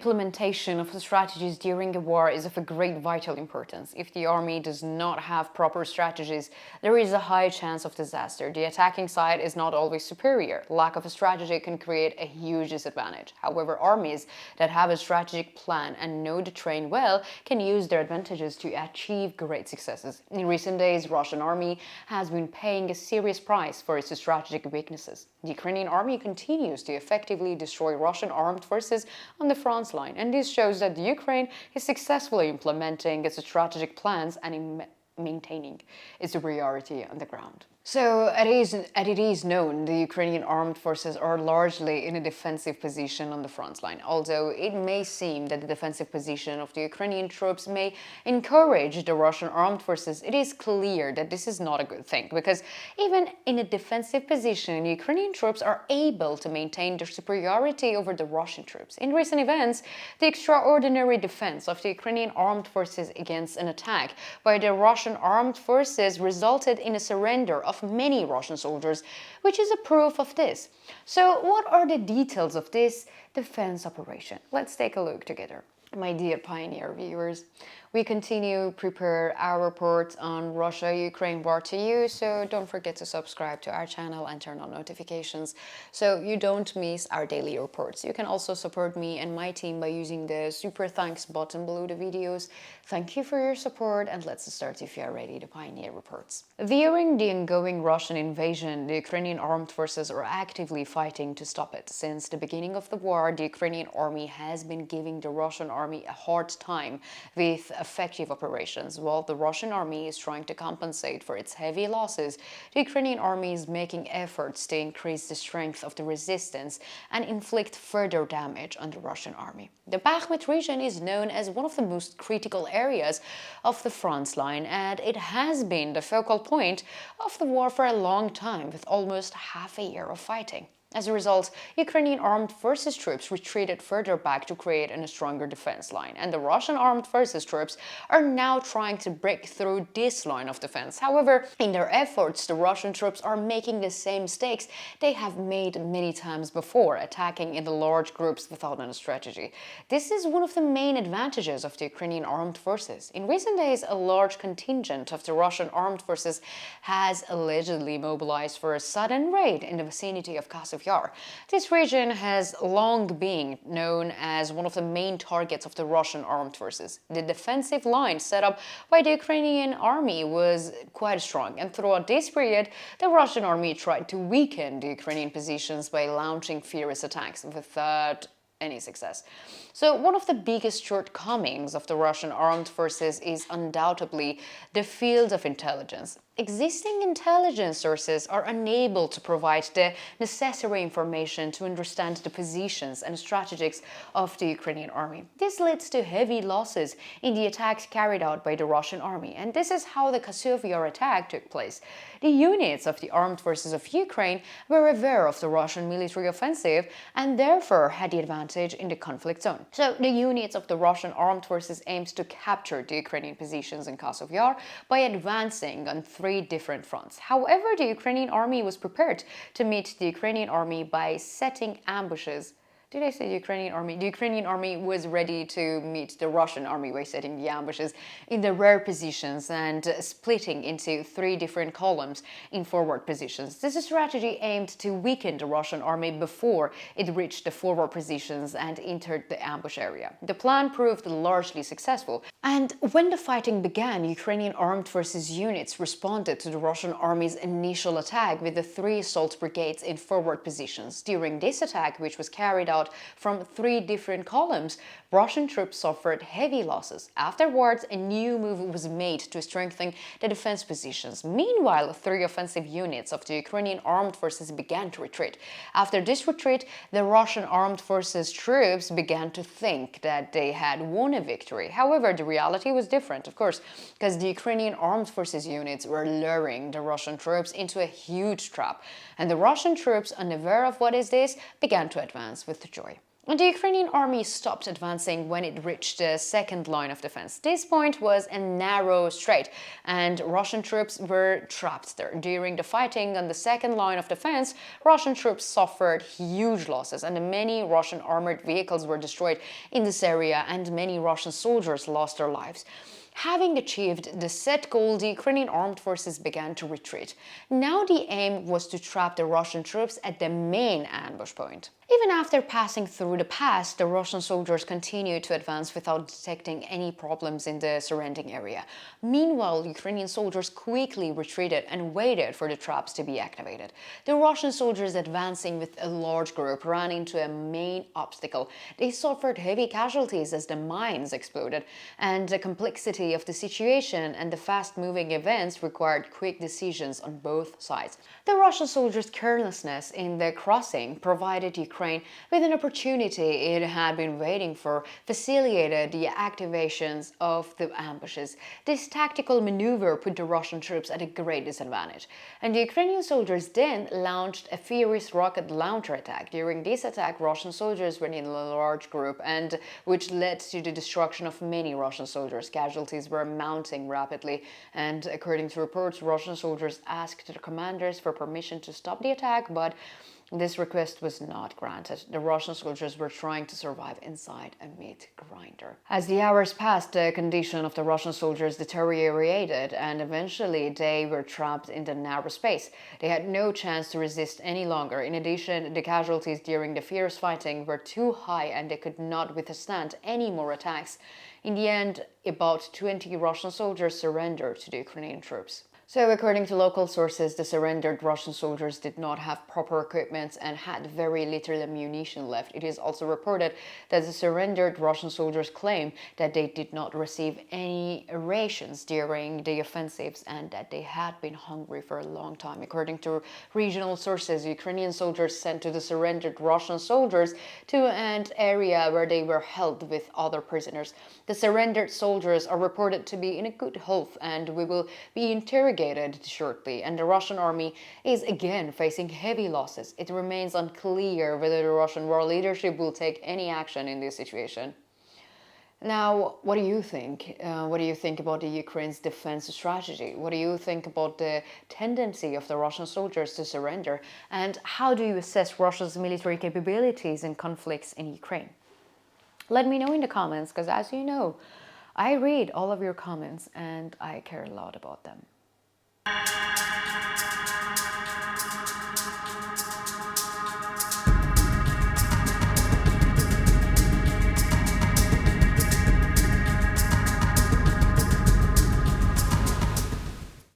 implementation of the strategies during a war is of a great vital importance. If the army does not have proper strategies, there is a high chance of disaster. The attacking side is not always superior. Lack of a strategy can create a huge disadvantage. However, armies that have a strategic plan and know the terrain well can use their advantages to achieve great successes. In recent days, Russian army has been paying a serious price for its strategic weaknesses. The Ukrainian army continues to effectively destroy Russian armed forces on the front line, and this shows that the Ukraine is successfully implementing its strategic plans and maintaining its superiority on the ground. So, as it is known, the Ukrainian armed forces are largely in a defensive position on the front line. Although it may seem that the defensive position of the Ukrainian troops may encourage the Russian armed forces, it is clear that this is not a good thing, because even in a defensive position, Ukrainian troops are able to maintain their superiority over the Russian troops. In recent events, the extraordinary defense of the Ukrainian armed forces against an attack by the Russian armed forces resulted in a surrender of many Russian soldiers, which is a proof of this. So, what are the details of this defense operation? Let's take a look together. My dear Pioneer viewers, we continue prepare our reports on Russia-Ukraine war to you, so don't forget to subscribe to our channel and turn on notifications so you don't miss our daily reports. You can also support me and my team by using the super thanks button below the videos. Thank you for your support, and let's start if you are ready to Pioneer reports. During the ongoing Russian invasion, the Ukrainian armed forces are actively fighting to stop it. Since the beginning of the war, the Ukrainian army has been giving the Russian army a hard time with effective operations. While the Russian army is trying to compensate for its heavy losses, the Ukrainian army is making efforts to increase the strength of the resistance and inflict further damage on the Russian army. The Bakhmut region is known as one of the most critical areas of the front line, and it has been the focal point of the war for a long time, with almost half a year of fighting. As a result, Ukrainian armed forces troops retreated further back to create a stronger defense line, and the Russian armed forces troops are now trying to break through this line of defense. However, in their efforts, the Russian troops are making the same mistakes they have made many times before, attacking in the large groups without a strategy. This is one of the main advantages of the Ukrainian armed forces. In recent days, a large contingent of the Russian armed forces has allegedly mobilized for a sudden raid in the vicinity of Kharkiv. This region has long been known as one of the main targets of the Russian armed forces. The defensive line set up by the Ukrainian army was quite strong, and throughout this period, the Russian army tried to weaken the Ukrainian positions by launching furious attacks without any success. So, one of the biggest shortcomings of the Russian armed forces is undoubtedly the field of intelligence. Existing intelligence sources are unable to provide the necessary information to understand the positions and strategies of the Ukrainian army. This leads to heavy losses in the attacks carried out by the Russian army, and this is how the Kharkiv attack took place. The units of the armed forces of Ukraine were aware of the Russian military offensive and therefore had the advantage in the conflict zone. So the units of the Russian armed forces aimed to capture the Ukrainian positions in Kharkiv by advancing on three different fronts. However, the Ukrainian army was prepared to meet the Ukrainian army by setting ambushes. Did I say the Ukrainian army? The Ukrainian army was ready to meet the Russian army by setting the ambushes in the rear positions and splitting into three different columns in forward positions. This strategy aimed to weaken the Russian army before it reached the forward positions and entered the ambush area. The plan proved largely successful, and when the fighting began, Ukrainian armed forces units responded to the Russian army's initial attack with the three assault brigades in forward positions. During this attack, which was carried out from three different columns, Russian troops suffered heavy losses. Afterwards, a new move was made to strengthen the defense positions. Meanwhile, three offensive units of the Ukrainian armed forces began to retreat. After this retreat, the Russian armed forces troops began to think that they had won a victory. However, the reality was different, of course, because the Ukrainian armed forces units were luring the Russian troops into a huge trap, and the Russian troops, unaware of what is this, began to advance with joy. The Ukrainian army stopped advancing when it reached the second line of defense. This point was a narrow strait, and Russian troops were trapped there. During the fighting on the second line of defense, Russian troops suffered huge losses, and many Russian armored vehicles were destroyed in this area, and many Russian soldiers lost their lives. Having achieved the set goal, the Ukrainian armed forces began to retreat. Now the aim was to trap the Russian troops at the main ambush point. Even after passing through the pass, the Russian soldiers continued to advance without detecting any problems in the surrounding area. Meanwhile, Ukrainian soldiers quickly retreated and waited for the traps to be activated. The Russian soldiers advancing with a large group ran into a main obstacle. They suffered heavy casualties as the mines exploded, and the complexity of the situation and the fast-moving events required quick decisions on both sides. The Russian soldiers' carelessness in the crossing provided Ukraine with an opportunity it had been waiting for, facilitated the activations of the ambushes. This tactical maneuver put the Russian troops at a great disadvantage, and the Ukrainian soldiers then launched a furious rocket launcher attack. During this attack, Russian soldiers were in a large group, and which led to the destruction of many Russian soldiers. Casualties were mounting rapidly, and according to reports, Russian soldiers asked their commanders for permission to stop the attack, but this request was not granted. The Russian soldiers were trying to survive inside a meat grinder. As the hours passed, the condition of the Russian soldiers deteriorated, and eventually they were trapped in the narrow space. They had no chance to resist any longer. In addition, the casualties during the fierce fighting were too high, and they could not withstand any more attacks. In the end, about 20 Russian soldiers surrendered to the Ukrainian troops. So, according to local sources, the surrendered Russian soldiers did not have proper equipment and had very little ammunition left. It is also reported that the surrendered Russian soldiers claim that they did not receive any rations during the offensives and that they had been hungry for a long time. According to regional sources, Ukrainian soldiers sent to the surrendered Russian soldiers to an area where they were held with other prisoners. The surrendered soldiers are reported to be in a good health and we will be interrogated shortly, and the Russian army is again facing heavy losses. It remains unclear whether the Russian war leadership will take any action in this situation. Now, what do you think? What do you think about the Ukraine's defense strategy? What do you think about the tendency of the Russian soldiers to surrender? And how do you assess Russia's military capabilities in conflicts in Ukraine? Let me know in the comments, because as you know, I read all of your comments and I care a lot about them.